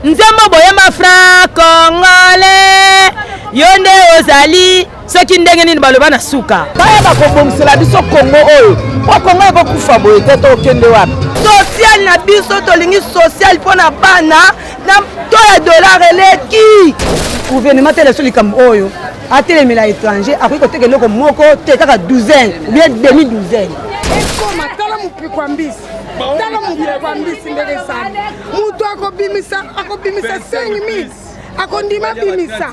Nzembo boyema fra congolais yonde ozali soki ndenge nini baloba na suka baya bakobongisela biso Congo oyo po Congo ekokufa boye te tokende wapi social na biso tolingi social mpona bana na to ya dollar eleki gouvernement teleso likambo oyo atelemela étranger akoki koteka eloko moko te kaka douzaine ou bien demi douzaine ekoma tala mupikwa mbisi tala mupikwa mbisi ndenge sana mutu akobimisa 5000 akondima bimisa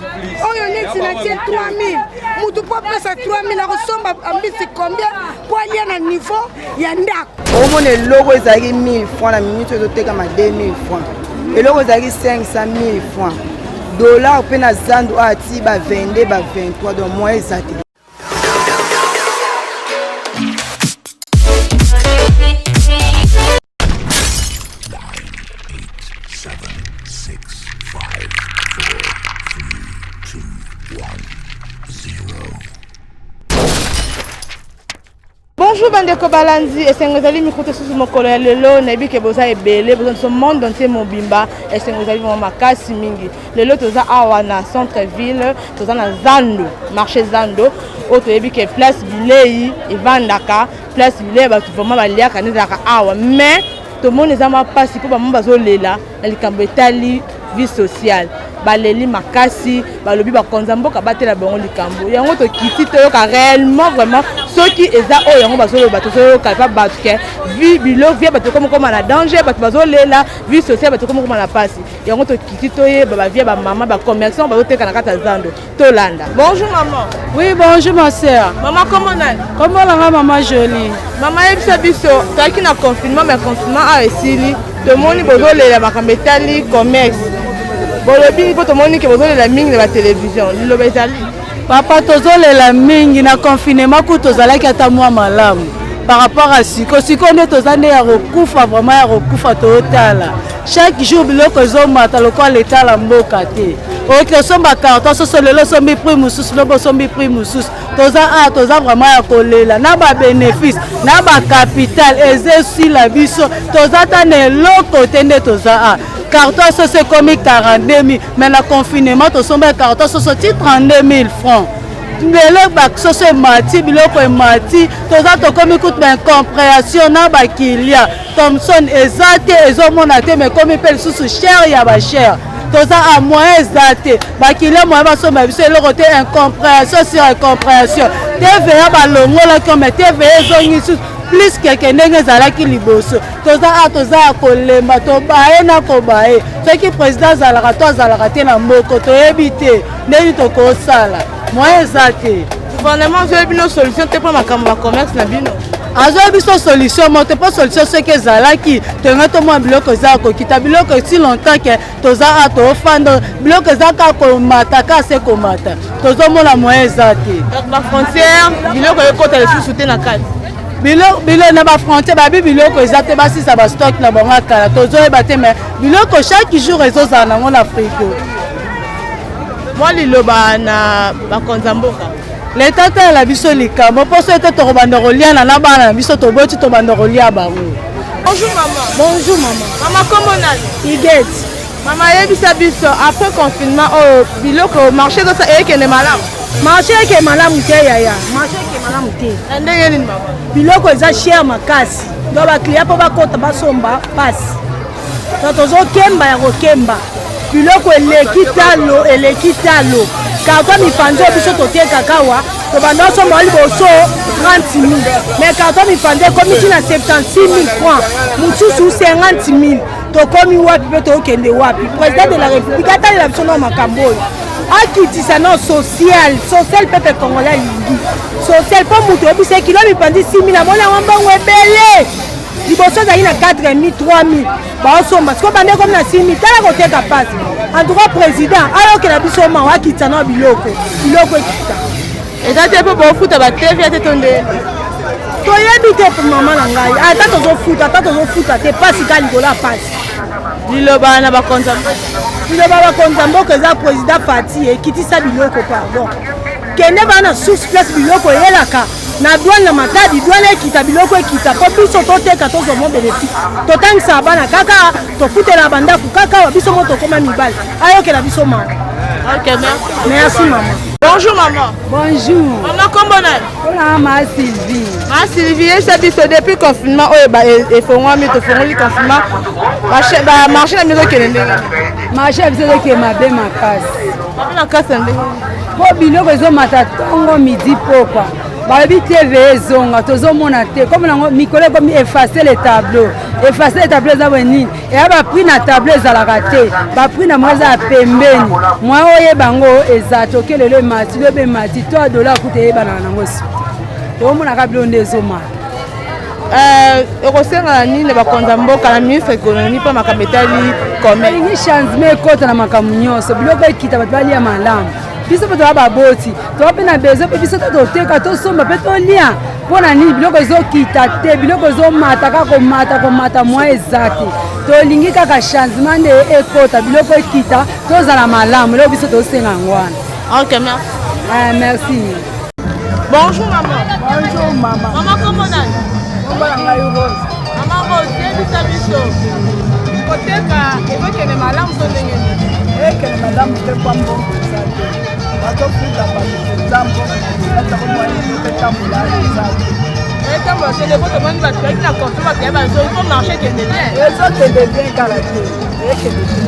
oyo neti na tie 3000 mutu po pesa 3000 akosomba mbisi combien po alia na niveau ya ndako omona eloko ezalaki 1000 francs na minute ezotekama 2000 francs eloko ezalaki 500 000 francs dollar mpe na zando ati ba 22 ba 23 donc moyen eza te. Bonjour Bandeko Balanzi, et c'est Ngozali Mikoute sous mon collègue Lelo, Nabi Keboza et Belé, besoin de ce monde entier Mobimba, et c'est Ngozali Makasi Mingi. Lelo toza awana centre-ville, toza na Zando, marché Zando, autre ebi ke place Bilei, Evandaka, place Bilei, bah vraiment balia kanizaka awa, mais tout le monde est à ma passe pour ba mbazo lela, na likambo etali vie sociale. Baleli makasi balobi bakonza mboka batela bango likambo yango to kiti to yoka réellement vraiment ceux qui eza o yango bazolo bato so kalpa bato ke vie bilo vie bato comme na danger bato bazolela vie sociale bato comme na pasi yango to kiti to ye ba vie ba maman ba commerçant bazoteka na kata Zando to landa. Bonjour maman. Oui bonjour ma sœur. Maman comment nani? Comment la maman jolie? Maman yebisa biso taki na confinement mais confinement a esili to moni bozolela makambetali commerce. Bolobi po to moni ke bozolela mingi na télévision liloba ezali papa tozolela mingi na confinement ku tozalaki ata mwa malamu par rapport à siko nde tozande ya kokufa vraiment ya kokufa totala chaque jour biloko ezomata lokola etala mboka te oki osomba carton soso lelo sombi prix mosusu lobo sombi prix mosusu toza vraiment ya kolela na babénéfice na bacapital ezesila biso toza ta na eloko te nde toza carton c'est comme 42 000 mais le confinement to somba carton c'est 32 000 francs le bac c'est mati biloko e mati toza to comme coûte ben compréhension na ba kilia Thomson ezate ezomona te mais comme pelle sous cher ya ba cher toza à moyen ezate ba kilia moyen ba somba biso eloko te incompréhension sur incompréhension TVA ba longola comme TVA ezongi plus que ndenge ezalaki liboso toza kolemba tobaye na kobaye soki président azalaka to azalaka te na mboko toyebi te ndenge tokosala moyen eza te gouvernement azoyebi no solution te mpo makambo ya commerce na bino azoyebi so solution mo te mpo solution soki ezalaki tonge tomwa biloko eza kokita biloko si longtemps ke toza tofanda biloko eza kaka komata ka se komata tozomona moyen eza te bafrontière biloko ekota lisusu te na kati bilo na ba frontière ba biloko ezate basisa ba stock na bango kala tozoyeba te mais biloko chaque jour ezozala nango na frigo moi liloba na bakonza mboka leta te la biso likambo poso ete tokobanda koliana na bana na biso toboti tobanda kolia bango. Bonjour maman. Bonjour maman. Maman comment nani? Iget. Maman yebisa biso après confinement oh biloko marché ça ekende malamu marché eke malamu te yaya marché eke malamu te ndenge nini maman biloko eza cher makasi donc baklia mpo bakota basomba pasi to tozokemba ya kokemba biloko eleki talo carton mipande biso totekaka awa tobanda osomba liboso 30 000 mais carton mipande ekomi na 76 000 francs mosusu 50 000 tokomi wapi mpe tokende wapi président de la république atalela biso na makambo oyo akitisa no social pepe congolais alingi social mpo moto oyebisa kilo mipandi 6 000 amona yango mbango ebele liboso ezali na 4 000 3 000 baosomba siko bande komi na 6 000 tala koteka pasi en tout cas président ayokela biso mawa akitisa no biloko ekita eza te mpo bofuta batevi ate tonde toyebi te mama na ngai ata tozofuta te pasi ka likolo ya pasi liloba na bakonza mboka eza président Fati ekitisa biloko pardon kende bana source place biloko eyelaka na douane na matadi douane ekita biloko ekita po biso toteka tozwa mo bénéfice totangisa bana kaka tofutela bandako kaka biso mo tokoma mibali ayokela biso mama. Ok, merci maman. Bonjour maman. Bonjour. Maman comment on est? Hola ma Sylvie. Ma Sylvie, c'est depuis confinement et fongwami to fongoli confinement. Marché na mizo kelende. Marché biso ke mabe makasi. Mabe makasi ndenge. Po biloko ezomata ntongo midi pokwa balobi tv ezonga tozomona te comme nango mikolo ekomi efface le tableau eza bwenini eya bapris na tableau ezalaka te bapris na mwa eza ya pembeni mwa oyeba yango eza toke lelo emati lobe emati to adola akuta eyebanaka nango si tomonaka bilo nde ezomata ekosengana nini na bakonza mboka na ministre économie mpo makambo etali elingi changement ekota na makambo nyonso biloko ekita bato balia malamu biso mpe toya baboti toya mpe na bezo mpe biso toteka tosomba mpe tolia mpo na nini biloko ezokita te biloko ezomata kaka komata mwa eza te tolingi kaka changement nde ekota biloko ekita tozala malamu eloko biso tosenga yango wana. Ok, merci. Merci. Bonjour maman. Bonjour maman. Maman comment on est? Maman Rose, yebisa biso koteka ekokende malamu to ndenge nini? Ekende malamu te kwa mbongo ezate bazofuta bato ezambo etambola ezate etambola te depo tomoni bato baki na konfi bato ya bazo ifo marché ekende bien ezokende bien kala te ekende bien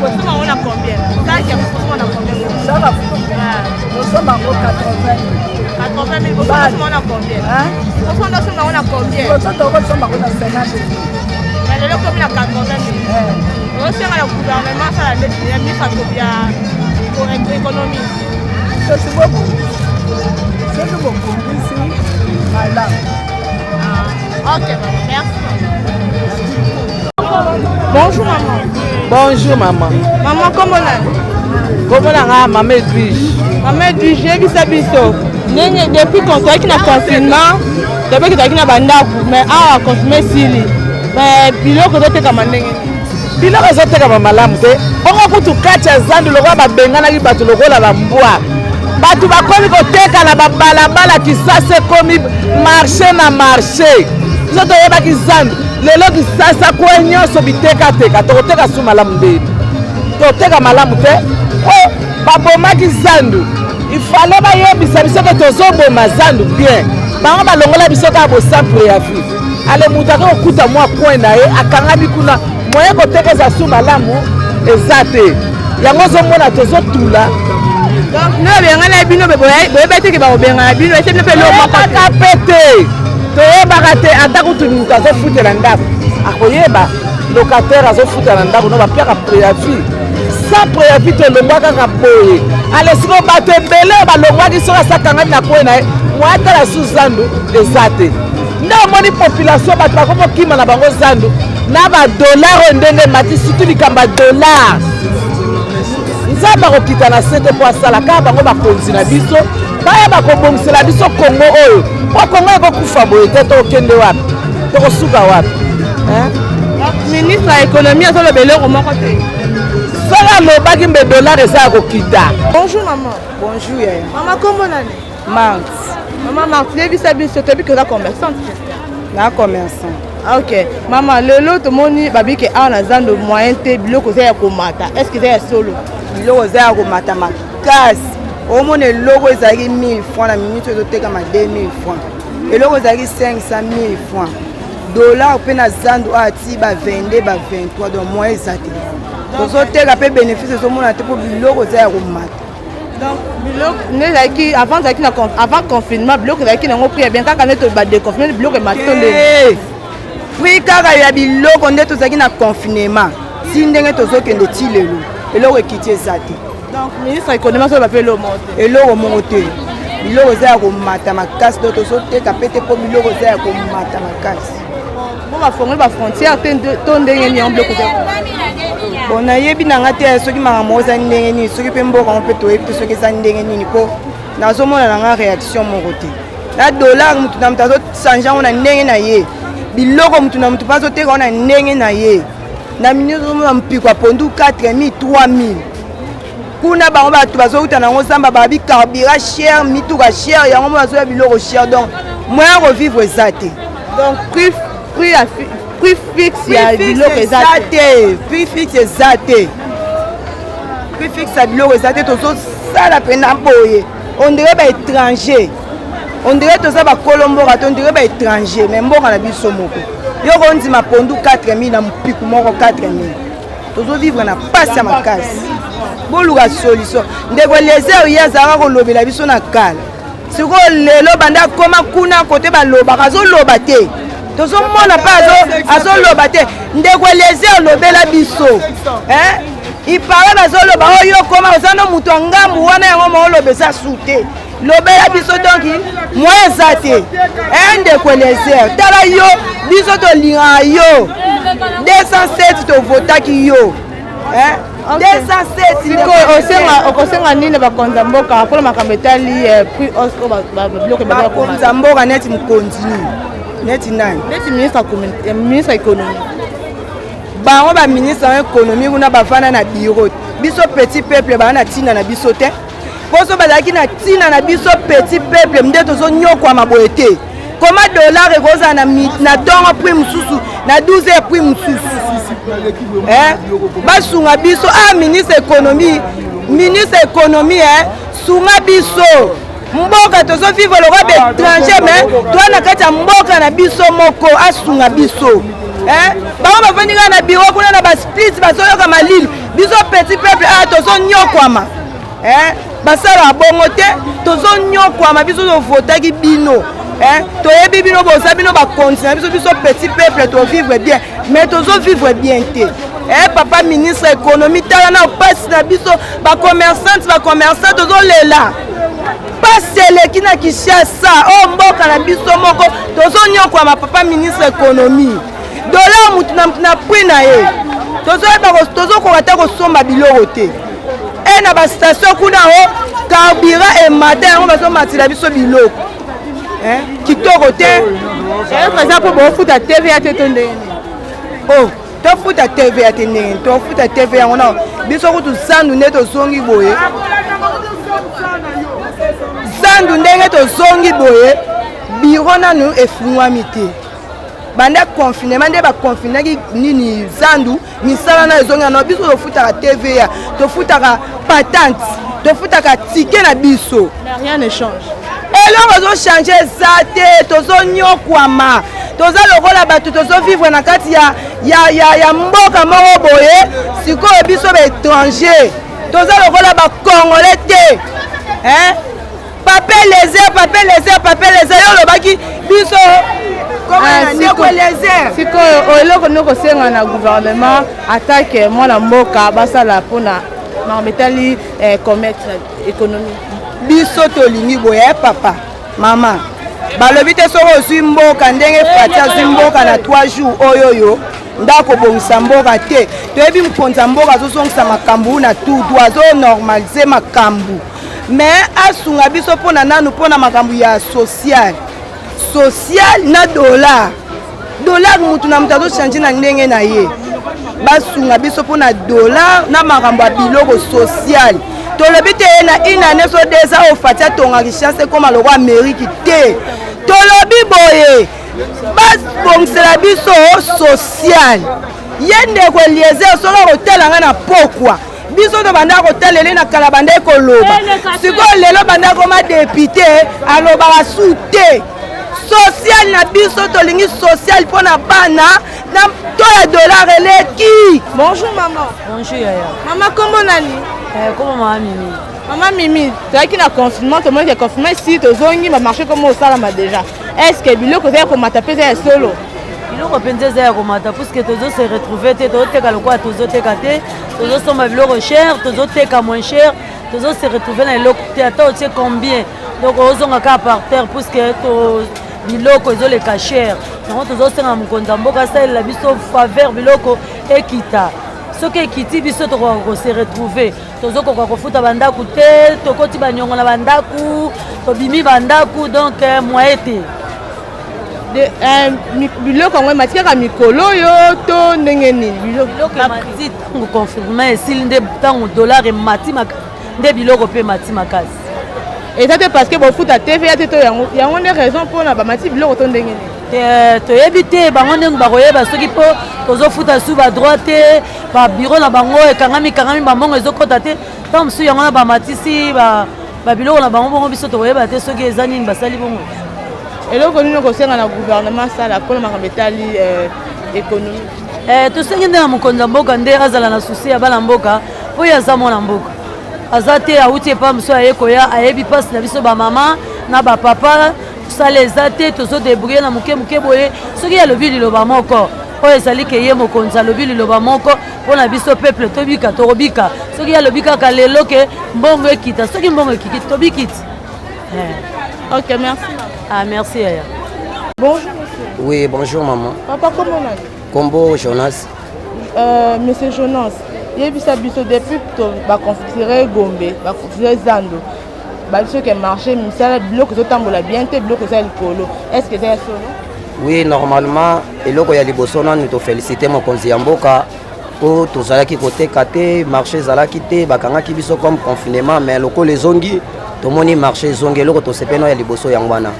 kosoma ngo na combien? Saki ya kosoma na combien? saka tosomba ngo 80 000 kosoma na combien? Kosoma ngo na combien? tokosomba ngo na 50 mais lelo komi na 80 000 osenga na gouvernement asala ndeti ya misato ya économie. soki bokungisi malamu. Ok, merci. Bonjour maman. Bonjour maman. Maman comment on est? Comment on a maman Edwige? Maman Edwige, yebisa biso ndenge depuis qu'on toyaki na confinement depuis tozalaki na bandako mais awa confinement esili mais biloko ezotekama ndenge biloko ezotekama malamu te bongo kutu kati ya zandu lokola babenganaki bato lokola bambwa bato bakomi koteka na babalabala kisasa ekomi marché na marché biso toyebaki zandu lelo kisasa kwe nyonso bitekateka tokoteka su malamu ndeni toteka malamu te o babomaki zandu ifale bayebisa biso ke tozoboma zandu bien bango balongola biso kaka bosample ya vie ale mutu ake kokuta mwa coin na ye akangami kuna moye kotekeza su malamu eza te yango ozomona tozotula donc no bengana bino boyeba teke bakobengana bino ese bino mpe toyebaka mpe te toyebaka te ata kutu mutu azofutela ndako akoyeba locataire azofutela ndako no bapiaka préavis sans préavis tolongwa kaka boye ale siko bato ebele balongwaki soki asakangami na coin na ye moya tala su zandu eza te nde omoni population bato bakomokima na bango zandu na badollar oyo ndenge mati surtout likambo ya dollar nzambe akokita na sete mpo asala kaka bango bakonzi na biso bayeba kobongisela biso kongo oyo mpo kongo ekokufa boye te tokende wapi tokosuka wapi ministre ya économie azoloba eloko moko te soki alobaki mbe dollar eza ya kokita. Bonjour maman. Bonjour yaya. Maman kombo nani? Marthe. Maman Marthe, yebisa biso toyebi koza commerçante. Na commerçant. Ok. Maman, lelo tomoni babike awa na zando moyen te biloko eza ya komata. Est-ce que eza ya solo? Biloko eza ya komata makasi. Omona eloko ezalaki 1000 francs na minute ezotekama 2000 francs. Eloko ezalaki 500 000 francs. Dollar mpe na zando ati ba 22 ba 23 donc moyen eza te. Tozoteka mpe bénéfice ezomona te mpo biloko eza ya komata. Donc biloko nezalaki avant confinement biloko ezalaki nango prix bien kaka nde badeconfinement biloko ematondeli prix kaka ya biloko nde tozalaki na confinement si ndenge tozokende ti lelo eloko ekiti eza te. Donc ministre ya économie azoloba mpe eloko moko te. Eloko moko te biloko eza ya komata makasi to tozoteka mpe te mpo biloko eza ya komata makasi. Bo bafongoli bafrontière te to ndenge nini yango biloko eza bon nayebi nanga te soki makambo eza ndenge nini soki mpe mboka ngo mpe toyebi te soki eza ndenge nini mpo nazomona nanga réaction moko te na dollar mutu na mutu azochange yango na ndenge na ye biloko mutu na mutu mpe azoteka yango na ndenge na ye na minute ozomona mpiko ya pondu 4 000 3 000 kuna bango bato bazouta nango zamba babi carburant cher mituka cher yango mo bazoya biloko cher donc moyen revivre eza te donc prix fixe ya biloko eza te prix fixe eza te prix fixe ya biloko eza te tozosala mpena boye on dirait baétranger on dirait toza bakolo mboka te on dirait baétranger mais mboka na biso moko yoko ondima pondu 4000 na mopiku moko 4000 tozovivre na pasi ya makasi boluka solution ndeko leser ye azalaka kolobela biso na kala sikoyo lelo banda akoma kuna kote balobaka azoloba te tozomona mpe azoloba te ndeko leser alobela biso ipara bazoloba oyo okoma oza no moto angambu wana yango maolobesa su te lobela biso donki moyen eza te ndeko leser tala yo biso tolingaka yo 207 tovotaki yo 207 okosenga nini bakonza mboka mpona makambo etali biloko bakonza mboka neti mokonzi nini neti nani neti ministre économie bango baministre ya économie kuna bafanda na biro biso petit peuple baa na ntina na biso te poso bazalaki na ntina na biso petit peuple nde tozonyokwama boye te koma dollar ekozala na ntongo prix mosusu na 12 prix mosusu basunga biso ministre économie sunga biso mboka tozovivre lokwa baétranger mais toa na kati ya mboka na biso moko asunga biso bango bafandi kaka na biro kuna na basplit bazoyoka malili biso petit peuple tozonyokwama basala bongo te tozonyokwama biso tovotaki bino toyebi bino boza bino bakonti na biso petit peuple tovivre bien mais tozovivre bien te papa ministre économie tala na pasi na biso bacommerçant tozolela pasi eleki na Kinshasa mboka na biso moko tozonyokwama papa ministre économie dollar mutu na prix na ye tozokoka te kosomba biloko te na bastation kuna carburant emata yango bazomatela biso biloko kitoko te eza mpo bofuta TVA te to ndenge tofuta TVA te ndenge tofuta TVA yango na biso kutu zandu nde tozongi boye zandu ndenge tozongi boye biro nanu efungwami te banda confinement nde baconfinaki nini zandu misala na ezongi na biso tofutaka TVA tofutaka patente tofutaka tike na biso rien ne change eloko ozochange eza te tozonyokwama toza lokola bato tozovivre na kati ya mboka moko boye sikoyo biso baétranger toza lokola bacongolais te pape leser yo olobaki biso sikoyo eloko nini kosenga na gouvernement atake mwana mboka basala mpona makambo etali commerce économie biso tolingi boye papa mama balobi te soki ozwi mboka ndenge fati azwi mboka na 3 jours oyoyo ndakobongisa mboka te toyebi mokonzi ya mboka azozongisa makambo na tutu azonormalize makambo mais asunga biso mpona nanu mpona makambo ya social na dollar mutu na mutu azochange na ndenge na ye basunga biso mpona dollar na makambo ya biloko social tolobi te na inane so deza ofati atongaki chance ekoma lokwa ameriki te tolobi boye babongisela biso social ye ndeko eliezer soki kotelanga na pokwa biso to banda kotelele na kala banda ekoloba sikoyo lelo banda koma depute alobaka su te social na biso tolingi social mpona bana na to ya dollar eleki. Bonjour maman. Bonjour yaya. Maman kombo nani? Kombo mama Mimi. Maman Mimi, toyaki na confinement tomoni ke confinement si tozongi bamarché komo osalama déjà. Est-ce que biloko eza ya komata mpe eza ya solo? Biloko mpenza eza ya komata puisque tozose retrouve te tozoteka lokola tozoteka te tozosomba biloko cher tozoteka moins cher tozose retrouve na eloko te ata otie combien donc ozonga kaka par terre puisque biloko ezoleka cher yango tozosenga mokonzi ya mboka asalela biso faveur biloko ekita soki ekiti biso tokoka kose retrouve tozokoka kofuta bandaku te tokoti baniongo na bandaku tobimi bandaku donc moye te biloko yango emati kaka mikolo oyo to ndenge nini biloko emati ntango confinement esili nde ntango dollar emati nde biloko mpe mati makasi eza te parce que bofuta tv ya te to yango nde raison mpona bamati biloko to ndenge nini toyebi te bango ndenge bakoyeba soki mpo tozofuta su badroit te babiro na bango ekangami bambongo ezokɔta te ntango mosusu yango na bamatisi babiloko na bango bongo biso tokoyeba te soki eza nini basali bongo eloko nini okosenga na gouvernement sala mpona makambo etali économique tosengi nde na mokonzi ya mboka nde azala na susi ya bana mboka mpo ye aza mwana mboka aza te awuti epa mosu aye koya ayebi mpasi na biso bamama na bapapa sala eza te tozodebrouye na moke boye soki alobi liloba moko oyo ezali ke ye mokonzi alobi liloba moko mpo na biso peuple tobika tokobika soki alobi kaka lelo ke mbongo ekita soki mbongo ekiki tobikiti ok merci merci yaya bonjour monsieur oui bonjour maman papa comment on a Combo Jonas monsieur Jonas yebisa biso depuis baconfisere Gombe baconfisere Zando babiso ke marché misala biloko ezotambola bien te biloko eza likolo est ce que eza ya solo oui normalement eloko ya liboso nanu tofélicité mokonzi ya mboka po tozalaki koteka te marché ezalaki te bakangaki biso comme confinement mais lokola ezongi tomoni marché ezongi eloko tosepeno ya liboso yango wana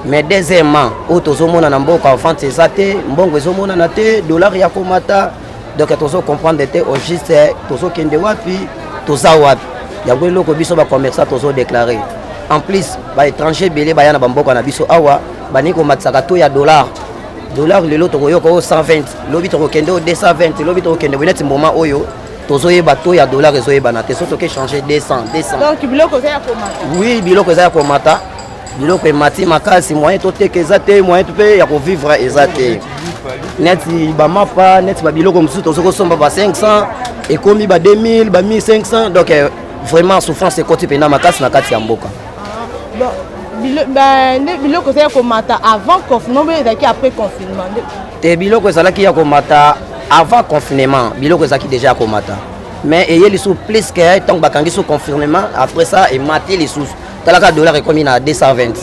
mais deuxièmement oyo tozomona na mboka vente eza te mbongo ezomonana te dollar ya komata donc tozocomprendre te au juste tozokende wapi toza wapi yango eloko biso bacommerçant tozodéclare en plus baétranger ebele baya na bamboka na biso awa bani komatisaka to ya dollar lelo tokoyoka oyo 120 lobi tokokende oyo 220 lobi tokokende boye neti mboma oyo tozoyeba to ya dollar ezoyebana te so toke changer 200 donc biloko eza ya komata oui biloko eza ya komata biloko emati makasi moyen toteka eza te moyen mpe ya kovivre eza te neti bamapa neti babiloko mosusu tozokosomba ba 500 ekomi ba 2000 ba 1500 donc vraiment souffrance ekoti mpena makasi na kati ya mboka biloko eza ya komata avant confinement mpe ezalaki après confinement te biloko ezalaki ya komata avant confinement biloko ezalaki déjà ya komata mais eye lisusu plus ke ntango bakangi so confinement après ça emati lisusu talaka dollar ekomi na 220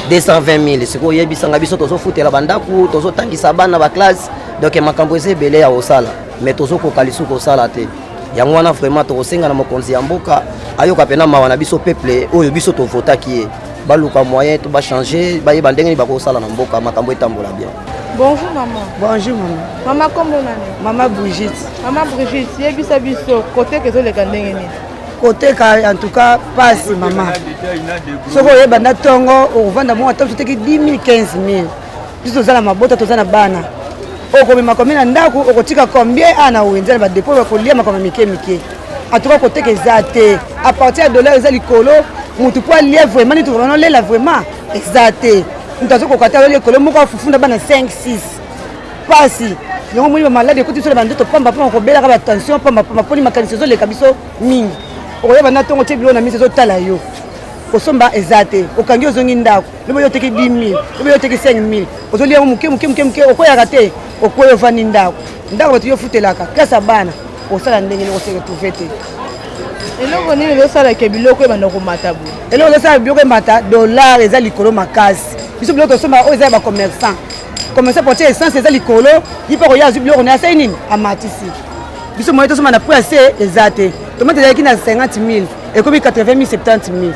000 sikoyo oyebisanga biso tozofutela bandako tozotangisa bana baklasse donc makambo eza ebele ya kosala mais tozokoka lisusu kosala te yango wana vraiment tokosenga na mokonzi ya mboka ayoka mpena mawa na biso peuple oyo biso tovotaki ye baluka moyen to bachange bayeba ndenge nini bakosala na mboka makambo etambola bien. Bonjour maman. Bonjour maman. Maman comment on est? Maman Brigitte. Maman Brigitte, yebisa biso côté que ezoleka ndenge nini? Côté en tout cas passe maman. Soko yeba na tongo ovanda mo ata toteki 10 000 15 000. Biso zala mabota tozana bana. Okomema komina ndako okotika combien ana wenzela ba dépôt bakolia makoma mike. En tout cas côté que zate à partir de dollar ezali kolo mutu po lia vraiment ni to vraiment lela vraiment exacté. Ntazo kokata le kolo moko afufunda bana 5 6. Pasi. Yango moni ba malade kuti so le bandoto pamba pamba ko bela ka ba tension pamba poli makanisi zo le kabiso mingi. Okoyeba na tongo tebilo na miso zo tala yo. Kosomba exacté. Okangi ozongi ndako. Lebo yo teki 10 000, lebo yo teki 5 000. Ozolia muke okoya kate okoyo vani ndako. Ndako batu yo futelaka. Kasa bana. Osala ndenge ni oseke tuvete. Eloko nini losala ke biloko ebanda komata bu. Eloko losala biloko emata dollar eza likolo makasi. Biso biloko tosomba oyo eza ba commerçant. Commerçant pour acheter essence eza likolo, yipa ko yazu biloko na sai nini amatisi. Biso moyo tosomba na prix assez exacté. Tomate ezalaki na 50 000 ekomi 80 000 70 000.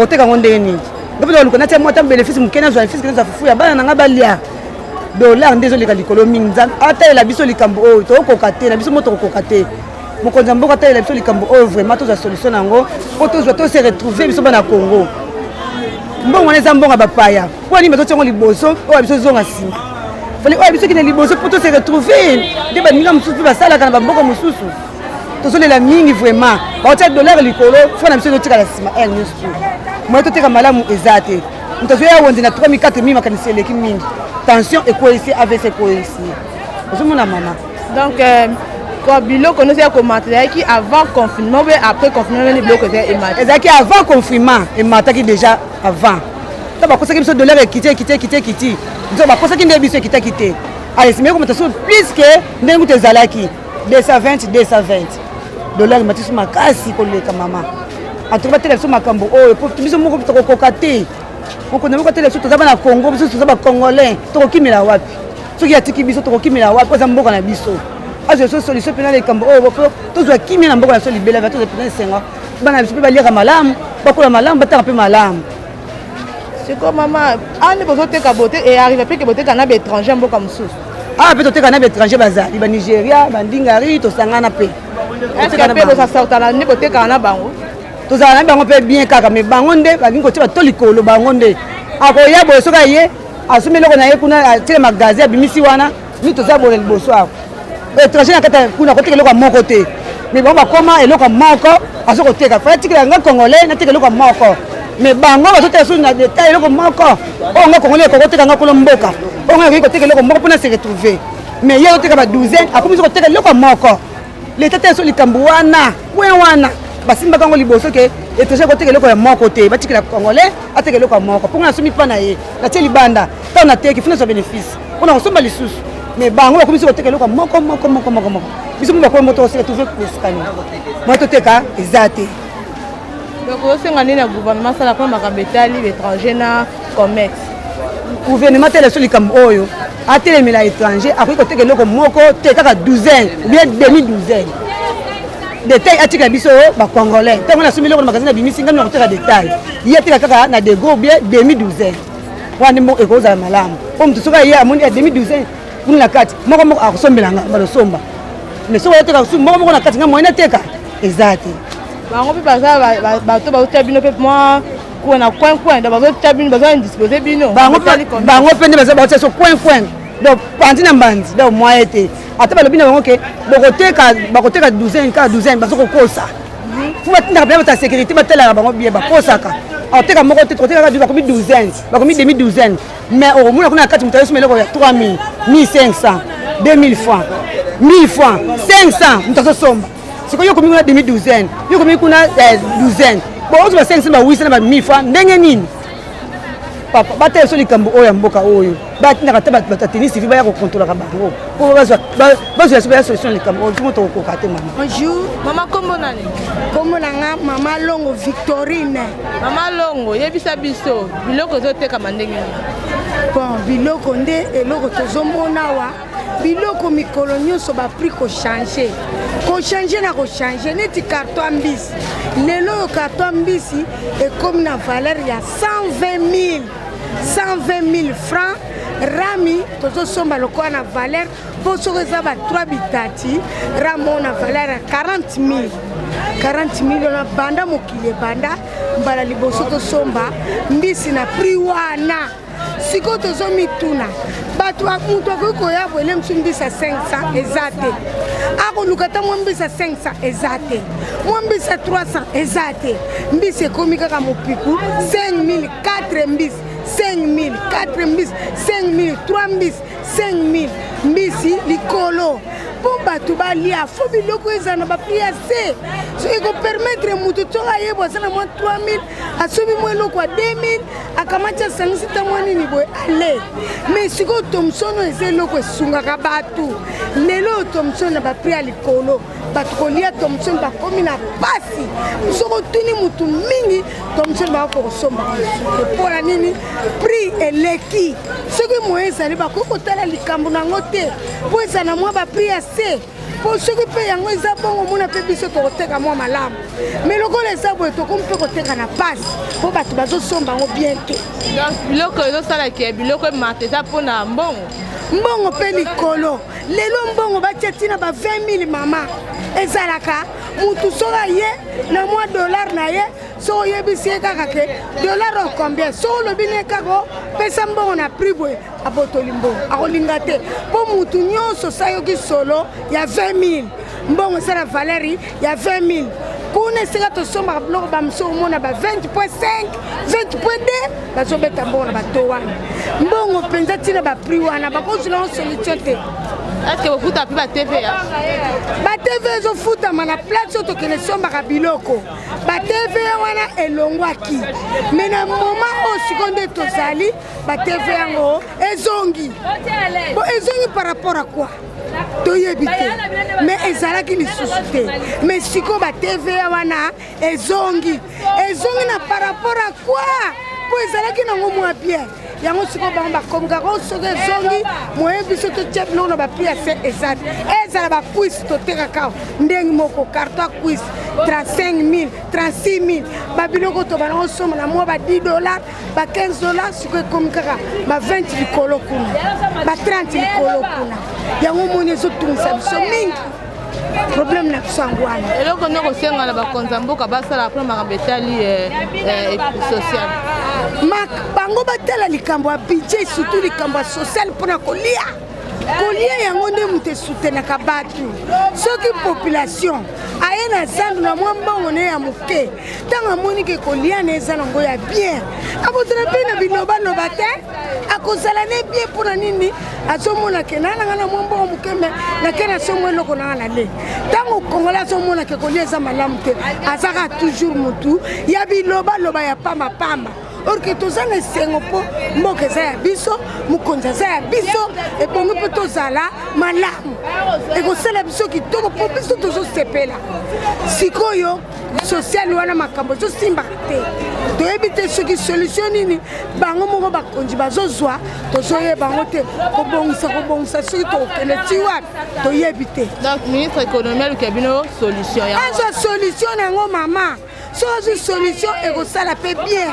Oteka ngondenge nini. Ngobe luko na tia mota bénéfice mukena zo bénéfice kena za fufu ya bana nga balia. Dollar ndezo leka likolo minza ata ela biso likambo oyo to kokate na biso moto kokate. Mokonza mboka ata ela biso likambo oyo vraiment to za solution nango po to zo to se retrouver biso bana Congo. Mbongo neza mbonga bapaya. Kwa nini bato tiongo liboso oyo biso zonga sima. Fali oyo biso kine liboso po to se retrouver. De ba ninga mususu basala kana bamboka mususu. To zo lela mingi vraiment. Ba tia dollar likolo fo na biso to tika la sima el nyusu. Moi to teka malamu ezate. Mutazo ya wonde na 3 000 4 000 makanisi eleki mingi. Tension et quoi ici avec ces quoi ici. Bonjour mon maman. Donc quoi biloko nous a commenté qui avant confinement mais après confinement les biloko c'est ématé. Ezaki avant confinement et mataki déjà avant. Ça va causer que ce dollar quitter. Nous va causer que ne biso quitter. Allez, c'est mieux comme ça plus que ndengu te zalaki 220 dollars mati suma kasi koleka mama. Atuba tele suma kambo oh pour biso moko to kokate. Oko na moko tele so tozaba na Congo biso tozaba congolais to kokimela wapi. Soki atiki biso to kokimela wapi kwa mboka na biso. azwa so solution mpena likambo oyo tozwa kimia na mboka na so libela va tozwa mpena esengo bana biso mpe baliaka malamu bakola malamu bataka mpe malamu siko mama ani bozoteka bote e arrive mpe ke boteka na baétranger mboka mosusu mpe toteka na baétranger bazali banigéria bandingari tosangana mpe mpe bosasautana nde botekaka na bango tozala na bango mpe bien kaka me bango nde balingi kotia bato likolo bango nde akoya boye soki aye asombi eloko na ye kuna atiele magasin abimisi wana mi toza bola liboso ako étranger na kati kuna koteka eloko ya moko te me bango bakoma eloko moko azo koteka fa atikela nga congolais nateka eloko moko me bango bazoteka soki na detail eloko moko oyo nga congolais ekokoteka nga kuna mboka oyo nga ekoki koteka eloko moko mpona se retrouver me ye oteka ba douzaine akomi so koteka eloko moko leta te so likambo wana we wana basimbaka yango liboso ke étranger koteka eloko ya moko te batikela congolais ateka eloko ya moko mpongo nasomi mpa na ye natie libanda ntango nateki funa zwa bénéfice mpona kosomba lisusu me bango bakomisi koteka eloko moko biso mpo bakomi moto oseka toujours esikani mwa toteka eza te donc osenga nini ya gouvernement asala mpona makambo etali baétranger na commerce gouvernement tele so likambo oyo atelemela étranger akoki koteka eloko moko te kaka douzaine ou bien demi douzaine détail atika biso bacongolais ntango nasombi eloko na magasin na bimisi ngami na koteka détail ye atika kaka na degros ou bien demi douzaine wana moko ekozala malamu po moto soki aye amoni ya demi douzaine kuna na kati moko akosombelanga balosomba mais soki ayoteka su moko na kati nga moyena teka eza te bango mpe baza bato bazotia bino mpe mwa kuna coin donc bazotia bino bazo indispose bino bango mpe nde baza baotia so coin donc pandi na mbandi donc moye te ata balobi na bango ke bakoteka douzaine kaka douzaine bazokokosa fo batindaka mpena bato ya sécurité batelaka bango bie bakosaka akoteka moko te tokotekaka bakomi douzaine bakomi demi douzaine mais okomona kuna na kati moto ayosoma eloko ya 3000 1500 2000 francs 1000 francs 500 moto azosomba sikoyo yokomi kuna demi douzaine yokomi kuna douzaine bozoba 500 ba 800 ba 1000 francs ndenge nini papa batele so likambo oyo ya mboka oyo batindaka te bato ateni sivi baya kokontrolaka bango po bazwa solution ya likambo oyo moto okoka te mama bonjour mama kombo nani kombo na nga mama longo victorine mama longo yebisa biso biloko ezotekama ndenge nini bon biloko nde eloko tozomona awa biloko mikolo nyonso bapri kochange na kochange neti karton ya mbisi lelo oyo karton ya mbisi ekomi na valeur ya 120 000 francs rami tozosomba lokola na valeur mpo soki eza ba 3 bitati rami oyo na valeur ya 40 000 na banda mokili ebanda mbala liboso tosomba mbisi na prix wana sikoyo tozomituna bato moto akoki koya boele mosu mbisi ya 500 eza te akoluka ta mwa mbisi ya 500 eza te mwa mbisi ya 300 eza te mbisi ekomi kaka mopiku 5000 4 mbisi 5000 4 mbisi 5000 3 mbisi 5000 mbisi likolo mpo bato balia fo biloko eza na bapri ya se so ekopermettre moto to ayeba aza na mwa 3000 asomi mwa eloko ya 2000 akamati asangisi ta mwa nini boye ale mais sikoyo thomson eza eloko esungaka bato lelo oyo thomson na bapri ya likolo bato kolia thomson bakomi na pasi soko otuni motu mingi thomson bakoko kosomba mpona nini prix eleki soki moye ezali bakoki kotala likambo nango te mpo eza na mwa bapri ya se mpo soki mpe yango eza bongo mona mpe biso tokoteka mwa malamu mais lokola eza boye tokomi mpe koteka na pasi mpo bato bazosomba yango bien te donc biloko ezosalaki biloko emata eza mpona mbongo mpe likolo lelo mbongo batia ntina ba 20 000 mama ezalaka mutu soki aye na mwa dollar na ye soki oyebisi ye kaka ke dollar o combien soki olobi ne kaka pesa mbongo na prix boye abotoli mbongo akolinga te mpo mutu nyonso sayoki solo ya 20 000 mbongo eza na valeri ya 20 000 kuna esika tosombaka biloko bamosu omona ba 20.5 20.2 bazobeta mbongo na bato wana mbongo mpenza ntina baprix wana bakozwilao solution te eske bofuta mpe batva batva ezofutama na place oyo tokende sombaka biloko batva wana elongwaki me na moma oyo siko nde tozali batva yango ezongi ezongi par rapport a quoi toyebi te me ezalaki lisusu te me siko batva wana ezongi na par rapport a quoi po ezalaki nango mwa bien yango siko bango bakomikaka soki ezongi moyen biso totia biloko na bapri ya se ezali ezala bakwisi totekaka ndenge moko carton kwisi 35 000 36 000 babiloko to banango somba na mwa ba $10 ba $15 siko ekomi kaka ba 20 likolo kuna ba 30 likolo kuna yango moni ezotungisa biso mingi problème na biso yango wana eloko ndenge kosenga na bakonza mboka basala mpona makambo etali social bango batala likambo ya budget surtout likambo ya social mpona kolia yango nde moto esutenaka bato soki population aye na zandu na mwa mbongo ne ya moke ntango amoni ke kolia na eza nango ya bien abotana mpe na bilobaloba te akozala ne bien mpona nini azomona ke nananga na mwa mbongo moke me nake na somo eloko nanga na le ntango kongola azomona ke kolia eza malamu te azaka toujours motu ya bilobaloba ya pambapamba orke toza na esengo mpo mboka eza ya biso mokonzi aza ya biso ebongi mpe tozala malamu ekosala biso kitoko mpo biso tozosepela sikoyo sosiale wana makambo ezosimbaka te toyebi te soki solution nini bango moko bakonzi bazozwa tozoyeba bango te kobongisa soki tokokende ti wapi toyebi te donc ministre économie aluki bino solution azwa solution nango mama so azwi solution ekosala mpe bien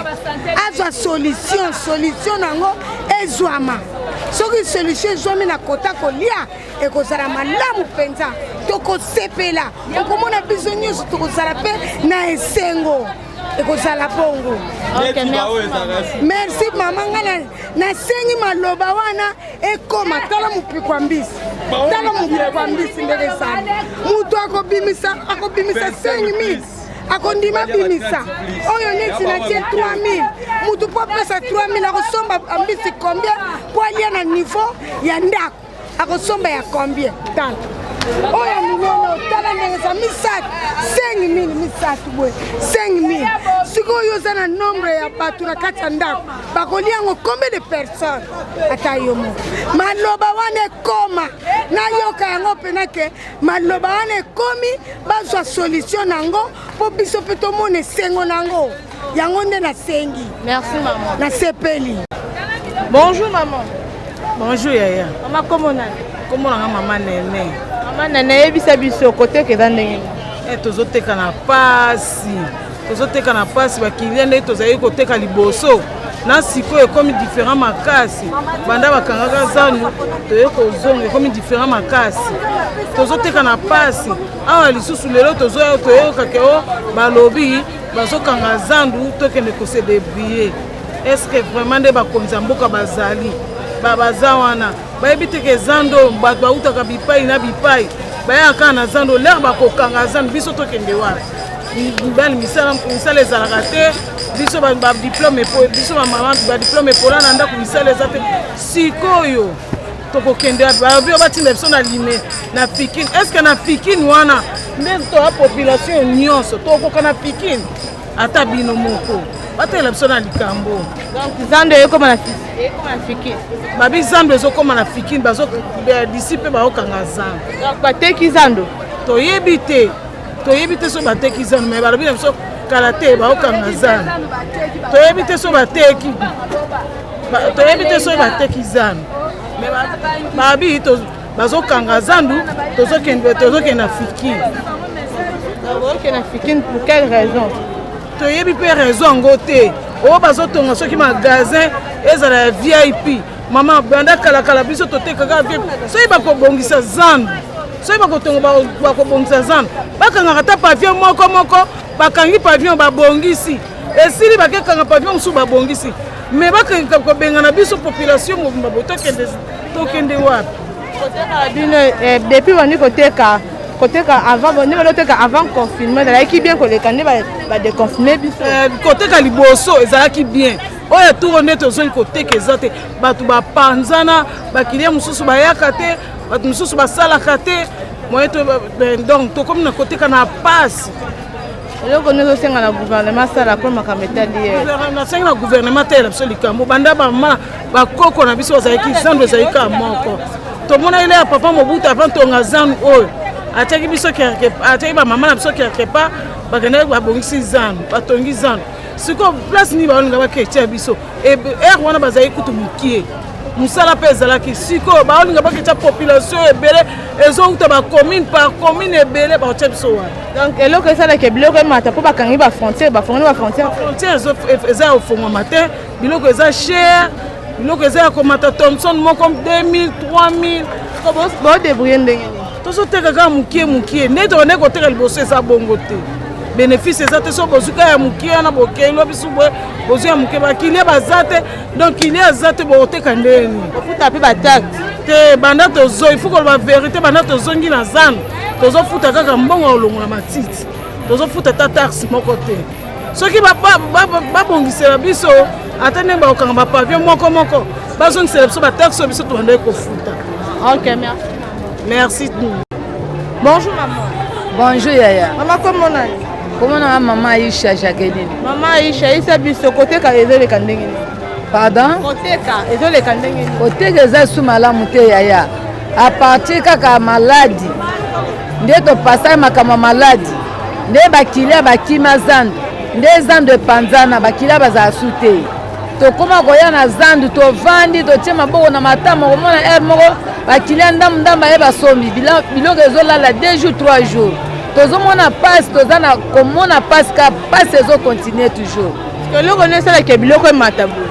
azwa solution nango ezwama soki solution ezwami na kota kolia ekozala malamu mpenza tokosepela okomona biso nyonso tokozala mpe na esengo ekozala bongo merci mama nga nasengi maloba wana ekoma tala mopikwa mbisi ndenge ezali mutu akobimisa 5 000 akondima bimisa oyo neti natie 3000 mutu po pesa 3000 akosomba ambisi combien po alia na niveau ya ndako akosomba ya combien tala oyo minene otala ndenge eza misatu 5000 boye 5000 sikoyo oza na nombre ya bato na kati ya ndako bakolia yango combien de personnes ata yo moko maloba wana ekoma nayoka yango mpena ke maloba wana ekomi bazwa solution nango mpo biso mpe tomona esengo nango yango nde nasengi merci maman nasepeli bonjour maman bonjour yaya mama komonani komonanga mama nene mama nene yebisa biso koteka eza ndenge tozoteka na pasi bakilia nde tozali koteka liboso na sikoyo ekomi différent makasi banda bakangaka zandu toye kozonga ekomi différent makasi tozoteka na pasi awa lisusu lelo toyoka ke o balobi bazokanga zandu tokende kosedebrie estce vraiment nde bakonzi ya mboka bazali baza wana bayebi teke zando bato bautaka bipai na bipai bayaka na zando lere bakokanga zando biso tokende wana mibali misala ezalaka te biso biso bamama badiplome epola na ndako misala eza te sikoyo tokokende babio batinda biso na line na pikine estce na pikine wana nde toya population nyonso tokoka na pikine ata bino moko batela biso na likambo donc zando ekoma na fikine babi zando ezokoma na fikine disi mpe baokanga zando donc bateki zando toyebi te so bateki zando me balobi na biso kala te baokanga zando toyebi te so bateki zando me babi bazokanga zandu tozokende na fikine pour quelle raison toyebi mpe raison yango te oyo bazotonga soki magasin ezala ya vip mama banda kalakala biso totekaka vip soki bakobongisa zandu soki bakobongisa zandu bakangaka ta pavillon moko bakangi pavillon babongisi esili bakekanga pavillon mosusu babongisi me bakanga kobengana biso population mobimba bo tokende wapi depuis bandi koteka avant confinement ezalaki bien koleka nde badeconfine biso koteka liboso ezalaki bien oyo etour nde tozoli koteka eza te bato bapanzana bakilia mosusu bayaka te bato mosusu basalaka te donc tokomi na koteka na pasi eloko nde ezosenga na gouvernement asala mpo makambo etali nasengi na gouvernement ateyela biso likambo banda bamama bakoko na biso bazalaki zandu ezalika moko tomona ile ya papa mobutu avant tonga zandu oyo atiaki bamama na biso quelque part bakendaki babongisi zandu batongi zandu siko place ni baolinga baketia biso aire wana bazali kutu mokie mosala mpe ezalaki sikoyo baolinga baketia population ebele ezouta bacommune par commune ebele baotia biso wana donc eloko esalaka biloko emata mpo bakangi bafrontière bafrontière eza ya ofongwama te biloko eza cher biloko eza ya komata thomson moko 2000 3000 baodébrouille ndenge tozoteka kaka mokie nde tokende koteka liboso eza bongo te bénéfice eza te so bozuka ya mokie wana bokei lo biso bozwi ya mokie bakilie baza te donc kilie aza te bokoteka ndeni ofuta mpe batate te banda tozo ifo koloba vérité banda tozongi na zando tozofuta kaka mbongo ya olongola matiti tozofuta ta taxe moko te soki babongisela biso ata ndenge bakokanga bapavion moko bazongisela biso bataxe oyo biso tobandaki kofuta. Ok, merci. Bonjour maman. Bonjour Yaya. Maman, comment on a? Comment on a maman Aïcha Jacqueline? Maman Aïcha, il s'habille sur côté car ils ont les candengini. Pardon? Côté car ils ont les candengini. Côté que ça sous malamu te Yaya. À partir kaka maladie. Nde to passer makama maladie. Nde bakilia bakima zandu. Nde zandu panzana bakilia baza sute. To koma koya na zandu to vandi to tia maboko na matama komona air moko bakilia ndamba yeba sombi biloko ezolala 2 jours 3 jours tozomona passe tozana komona passe ka passe ezo continuer toujours eloko nesala ke biloko emata boye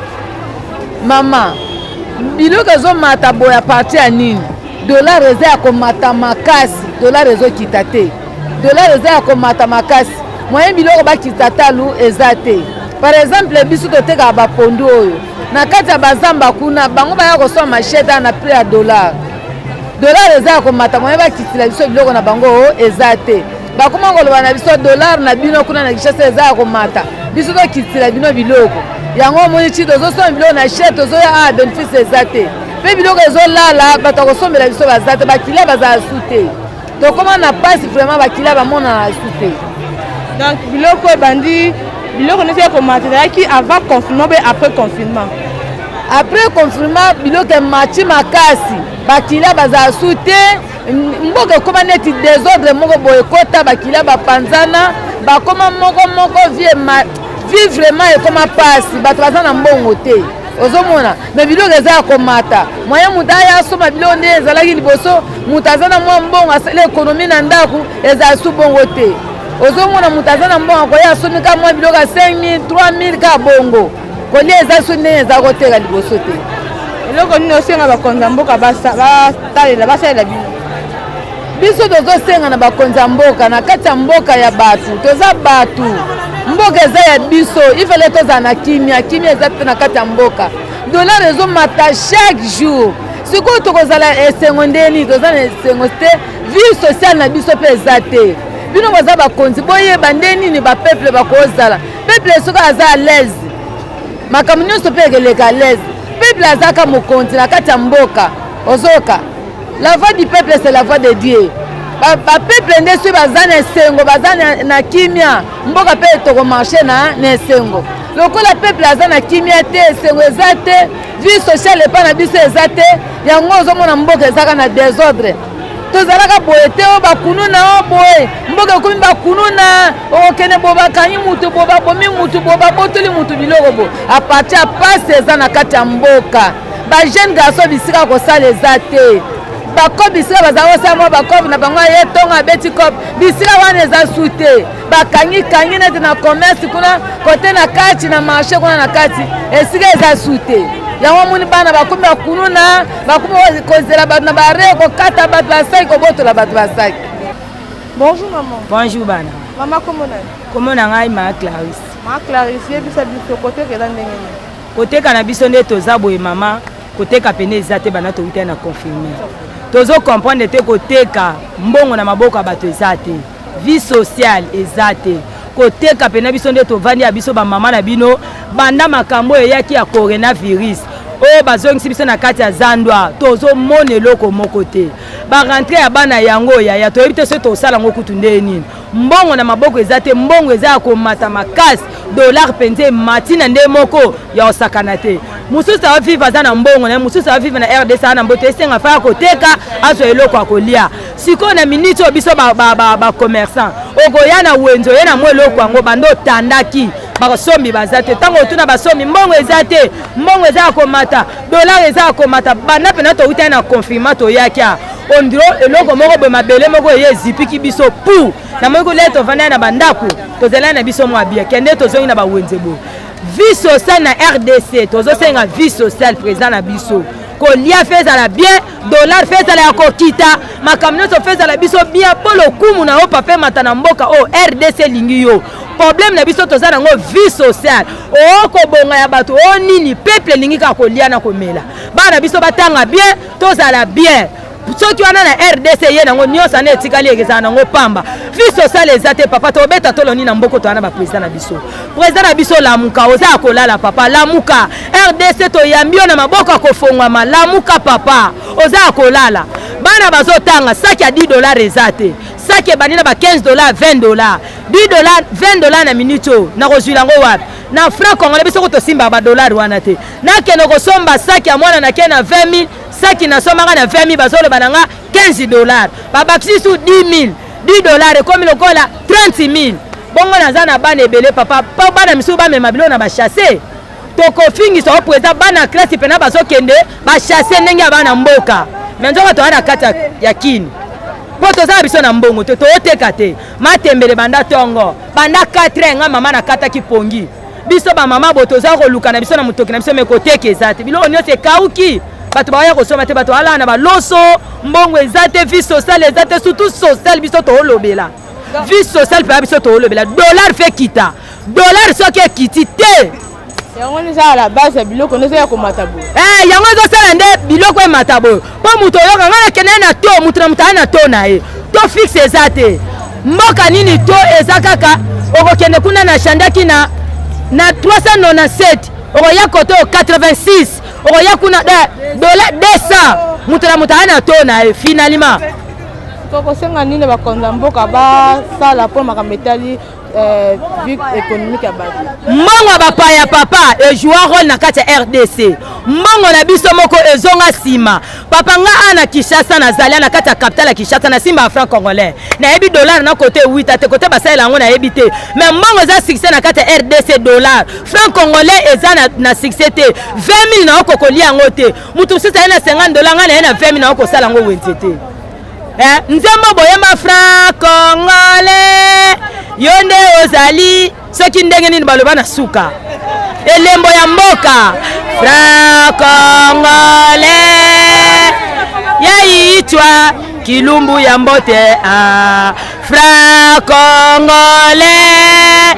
mama biloko ezomata boye a partir ya nini dollar eza ya komata makasi dollar ezokita te dollar eza ya komata makasi moyen biloko bakita talu eza te par exemple biso toteka bapondu oyo na kati ya bazamba kuna bango baya kosoma machete na prix ya dollar eza ya komata moye bakitila biso biloko na bango eza te bakoma koloba na biso dollar na bino kuna na Kinshasa eza ya komata biso tokitila bino biloko yango omoni ti tozosoma biloko na chete tozoya bénéfice eza te mpe biloko ezolala bato akosomela biso baza te bakilia bazala su te tokoma na pasi vraiment bakilia bamona na su te donc biloko ebandi biloko neti ekomata ezalaki avant confinement mpe après confinement après confinement biloko emati makasi bakilia bazala su te mboka ekoma neti désordre moko boye ekota bakilia bapanzana bakoma moko vie vraiment ekoma pasi bato baza na mbongo te ozomona me biloko eza ya komata moye moto aya asoma biloko nde ezalaki liboso moto aza na mwa mbongo asala ekonomi na ndako ezala su bongo te ozomona moto aza na mbongo akoya asomi ka mwa biloko ya 5000 3000 ka bongo kolia eza so ndenge eza koteka liboso te eloko nini osenga bakonzi ya mboka basalela bino biso tozosenga na bakonzi ya mboka na kati ya mboka ya bato toza bato mboka eza ya biso ifale tozala na kimia eza te na kati ya mboka dollar ezomata chaque jour sikoyo tokozala esengo ndeni toza na esengo te vie sociale na biso mpe eza te bino boza bakonzi boyeba nde nini bapeuple bakozala peuple soki aza à l'aise makambo nyonso mpe ekeleka à l'aise peuple azaka mokonzi na kati ya mboka ozoka la voix du peuple c'est la voix de Dieu bapeuple nde soki baza na esengo baza na kimia mboka mpe tokomarche na esengo lokola peuple aza na kimia te esengo eza te vie sociale epa na biso eza te yango ozomona mboka ezaka na désordre tozalaka boye te oyo bakununa o boye mboka ekomi bakununa okende bo bakangi mutu bo babomi mutu bo babotoli mutu biloko bo aparti ya pasi eza na kati ya mboka bajeune garçon bisika kosala eza te bakope bisika bazala kosala mwa bakope na bango aye ntongo abeti kope bisika wana eza su te bakangi neti na commerce kuna kote na kati na marché kuna na kati esika eza su te yango moni bana bakomi bakununa bakomi kozela bato na bare kokata bato basaki kobotola bato basaki. Bonjour maman. Bonjour bana. Maman komona? Komona ngai ma Clarisse. Ma Clarisse yebisa biso koteka eza ndenge nini? Koteka na biso nde toza boye mama koteka pene eza te bana towuta na confirmer tozo comprendre te koteka mbongo na maboko ya bato eza te vie sociale eza te koteka pene biso nde tovandi ya biso bamama na bino banda makambo eyaki ya coronavirus oyo bazongisi biso na kati ya zandwa tozomona eloko moko te barentre ya bana yango yaya toyebi te soki tosala yango kutu nde nini mbongo na maboko eza te mbongo eza ya komata makasi dollar mpenza emati na nde moko ya osakana te mosusu avivre aza na mbongo na mosusu avivre na RDC aza na mboto esenga fa ya koteka azwa eloko ya kolia sikoyo na miniti oyo biso bacommerçant okoya na wenzo oye na mwa eloko yango bando otandaki bakosombi baza te ntango otuna basombi mbongo eza te mbongo eza ya komata dollar eza ya komata banda mpena touta na confinement toyaki ondiro eloko moko boye mabele moko eye ezipiki biso pu na moko le tovanda na bandako tozala na biso mwa bia kende tozongi na bawenze boye vie sociale na RDC tozosenga vie sociale président na biso kolia fe ezala bien dollar fe ezala ya kokita makambo nyonso fe ezala biso bien mpo lokumu na yo papa mata na mboka oyo RDC elingi yo problème na biso toza nango vie sociale okobonga ya bato o nini peuple elingi kaka kolia na komela bana biso batanga bien tozala bien soki wana na RDC ye nango nyonso ane etikali ekezala nango pamba vie sociale eza te papa tobeta toloni na mboko towana baprésident na biso président na biso lamuka oza ya kolala papa lamuka RDC toyambi yo na maboko akofongwama lamuka papa oza ya kolala bana bazotanga saki ya $10 eza te saki ebandi na ba $15 $20 $20 na minute oyo nakozwila yango wapi na franc congolais biso kotosimba badolari wana te nakende kosomba saki ya mwana nake na 20 000 saki nasomaka na 20 000 bazoloba nanga $15 babakisi su $10 000 ekomi lokola 30 000 bongo naza na bana ebele papa mpo bana misusu bamema bilo na bachase tokofingisa o président bana classe mpena bazokende bachase ndenge ya bana mboka me nzoko toza na kati ya kini mpo tozala biso na mbongo te tooteka te matembele banda tongo banda 4 nga mama nakataki pongi biso bamama bo toza koluka na biso na motoki na biso mekoteka eza te biloko nyonso ekauki bato baya kosoma te bato balala na baloso mbongo eza te vie sociale eza te surtout sociale biso toolobela vie sociale mpe biso toolobela dollar fe kita dollar soki ekiti te yango eza la base ya biloko nyonso ya komata boye yango ezosala nde biloko emata boye mpo moto oyoka ngai nakende na to moto na moto aye na to na ye to fixe eza te mboka nini to eza kaka okokende kuna na shandaki na 397 okoya koto 86 okoya kuna dola 200 moto na moto aye na to na ye finalement tokosenga nini bakonza mboka basala mpo makambo etali vie économique ya bato mbongo bapaya papa ejoua rôle na kati ya RDC mbongo na biso moko ezonga nsima papa nga ana Kinshasa nazali na kati ya capitale ya Kinshasa na simba ya franc congolais nayebi dollar na kote 8 ate kote basalela yango nayebi te mais mbongo eza succès na kati ya RDC dollar franc congolais eza na succès te 20 000 na okokolia yango te mutu mosusu aye na $50 nga na ye na 20 000 na okosala yango wenze te nzembo boyemba franc congolais yo nde ozali soki ndenge nini baloba na suka elembo ya mboka franc congolais yaitwa kilumbu ya mbote franc congolais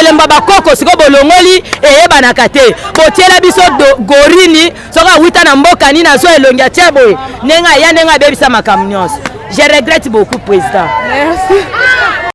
elembo bakoko siko bolongoli eyebanaka te botiela biso gorini soki awita na mboka nini azwa elongi atia boye ndenge aya ndenge abebisa makambo nyonso. Je regrette beaucoup, président. Merci.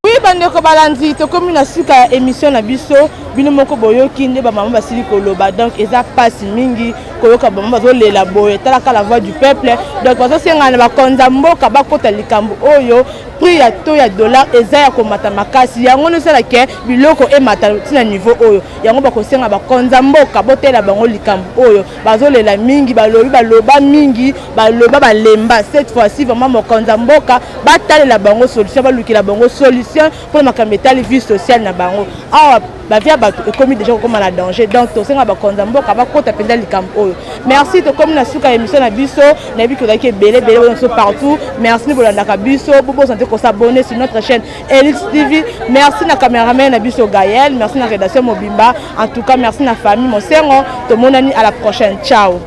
Oui, bandeko balandi tokomi na suka ya émission na biso bino moko boyoki nde bamama basili koloba donc eza pasi mingi koyoka bamama bazolela boye talaka la voix du peuple donc bazosenga na bakonza mboka bakota likambo oyo prix ya to ya dollar eza ya komata makasi yango nosala ke biloko emata tina niveau oyo yango bakosenga bakonza mboka botela bango likambo oyo bazolela mingi balobi baloba mingi baloba balemba cette fois-ci vraiment mokonza mboka batalela bango solution balukila bango solution pour makambo etali vie sociale na bango awa bavia bato ekomi déjà kokoma na danger donc tosenga bakonza mboka bakota mpenza likambo oyo merci tokomi na suka émission na biso nayebi kozalaki ebele bonso partout merci bolandaka biso bobosante kosabonner sur notre chaîne Elix TV merci na caméraman na biso Gaël merci na rédaction Mobimba en tout cas merci na famille Mosengo tomonani à la prochaine ciao.